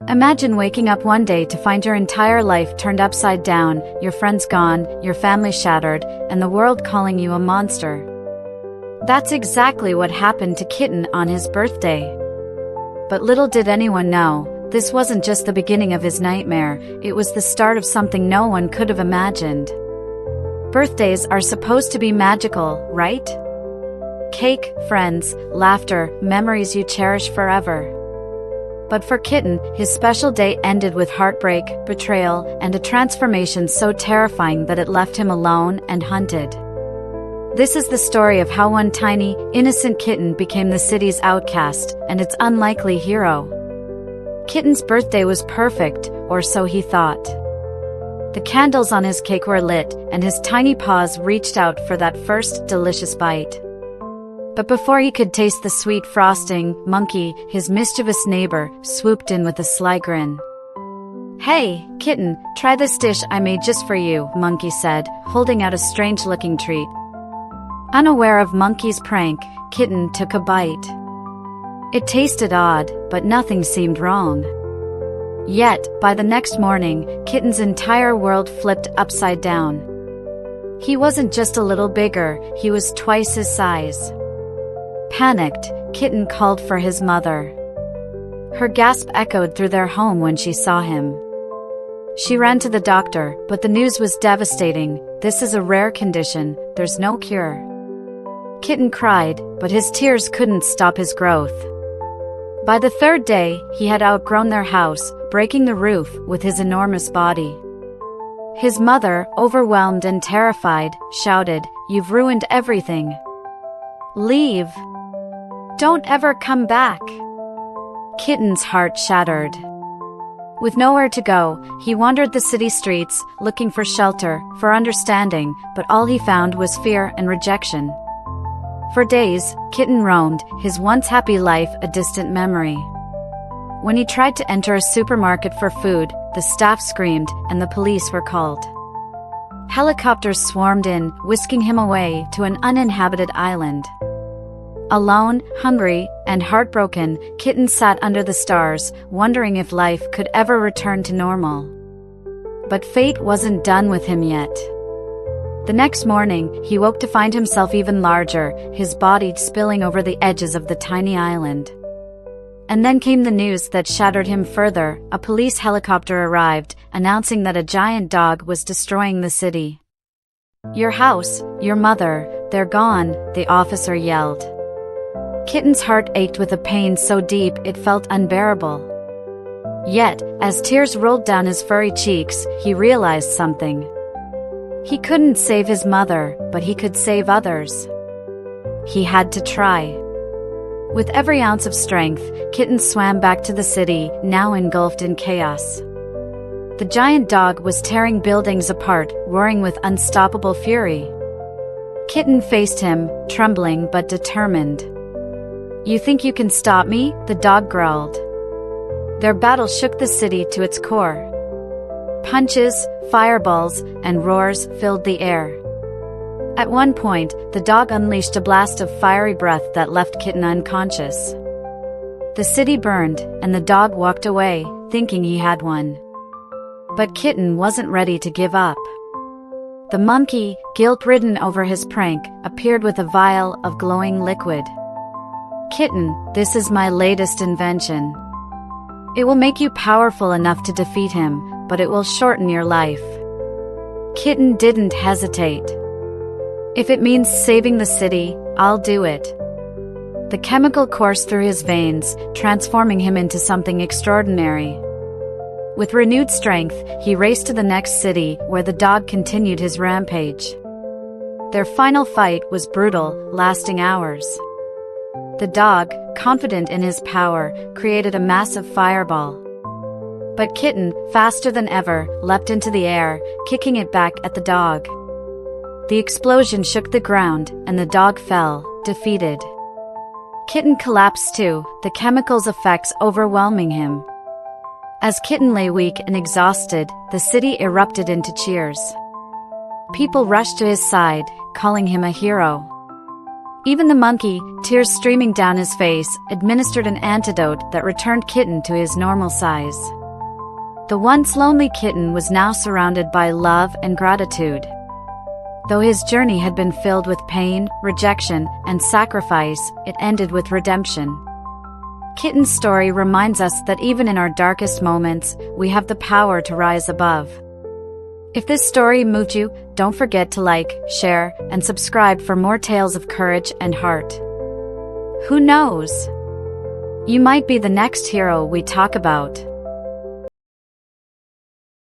Imagine waking up one day to find your entire life turned upside down, your friends gone, your family shattered, and the world calling you a monster. That's exactly what happened to Kitten on his birthday. But little did anyone know, this wasn't just the beginning of his nightmare, it was the start of something no one could have imagined. Birthdays are supposed to be magical, right? Cake, friends, laughter, memories you cherish forever. But for Kitten, his special day ended with heartbreak, betrayal, and a transformation so terrifying that it left him alone and hunted. This is the story of how one tiny, innocent kitten became the city's outcast, and its unlikely hero. Kitten's birthday was perfect, or so he thought. The candles on his cake were lit, and his tiny paws reached out for that first delicious bite. But before he could taste the sweet frosting, Monkey, his mischievous neighbor, swooped in with a sly grin. "Hey, Kitten, try this dish I made just for you," Monkey said, holding out a strange-looking treat. Unaware of Monkey's prank, Kitten took a bite. It tasted odd, but nothing seemed wrong. Yet, by the next morning, Kitten's entire world flipped upside down. He wasn't just a little bigger, he was twice his size. Panicked, Kitten called for his mother. Her gasp echoed through their home when she saw him. She ran to the doctor, but the news was devastating. "This is a rare condition, there's no cure." Kitten cried, but his tears couldn't stop his growth. By the third day, he had outgrown their house, breaking the roof with his enormous body. His mother, overwhelmed and terrified, shouted, "You've ruined everything. Leave. Don't ever come back." Kitten's heart shattered. With nowhere to go, he wandered the city streets, looking for shelter, for understanding, but all he found was fear and rejection. For days, Kitten roamed, his once happy life a distant memory. When he tried to enter a supermarket for food, the staff screamed, and the police were called. Helicopters swarmed in, whisking him away to an uninhabited island. Alone, hungry, and heartbroken, Kitten sat under the stars, wondering if life could ever return to normal. But fate wasn't done with him yet. The next morning, he woke to find himself even larger, his body spilling over the edges of the tiny island. And then came the news that shattered him further. A police helicopter arrived, announcing that a giant dog was destroying the city. "Your house, your mother, they're gone," the officer yelled. Kitten's heart ached with a pain so deep it felt unbearable. Yet, as tears rolled down his furry cheeks, he realized something. He couldn't save his mother, but he could save others. He had to try. With every ounce of strength, Kitten swam back to the city, now engulfed in chaos. The giant dog was tearing buildings apart, roaring with unstoppable fury. Kitten faced him, trembling but determined. "You think you can stop me?" the dog growled. Their battle shook the city to its core. Punches, fireballs, and roars filled the air. At one point, the dog unleashed a blast of fiery breath that left Kitten unconscious. The city burned, and the dog walked away, thinking he had won. But Kitten wasn't ready to give up. The monkey, guilt-ridden over his prank, appeared with a vial of glowing liquid. "Kitten, this is my latest invention. It will make you powerful enough to defeat him, but it will shorten your life." Kitten didn't hesitate. "If it means saving the city, I'll do it." The chemical coursed through his veins, transforming him into something extraordinary. With renewed strength, he raced to the next city, where the dog continued his rampage. Their final fight was brutal, lasting hours. The dog, confident in his power, created a massive fireball. But Kitten, faster than ever, leapt into the air, kicking it back at the dog. The explosion shook the ground, and the dog fell, defeated. Kitten collapsed too, the chemicals' effects overwhelming him. As Kitten lay weak and exhausted, the city erupted into cheers. People rushed to his side, calling him a hero. Even the monkey, tears streaming down his face, administered an antidote that returned Kitten to his normal size. The once lonely kitten was now surrounded by love and gratitude. Though his journey had been filled with pain, rejection, and sacrifice, it ended with redemption. Kitten's story reminds us that even in our darkest moments, we have the power to rise above. If this story moved you, don't forget to like, share, and subscribe for more tales of courage and heart. Who knows? You might be the next hero we talk about.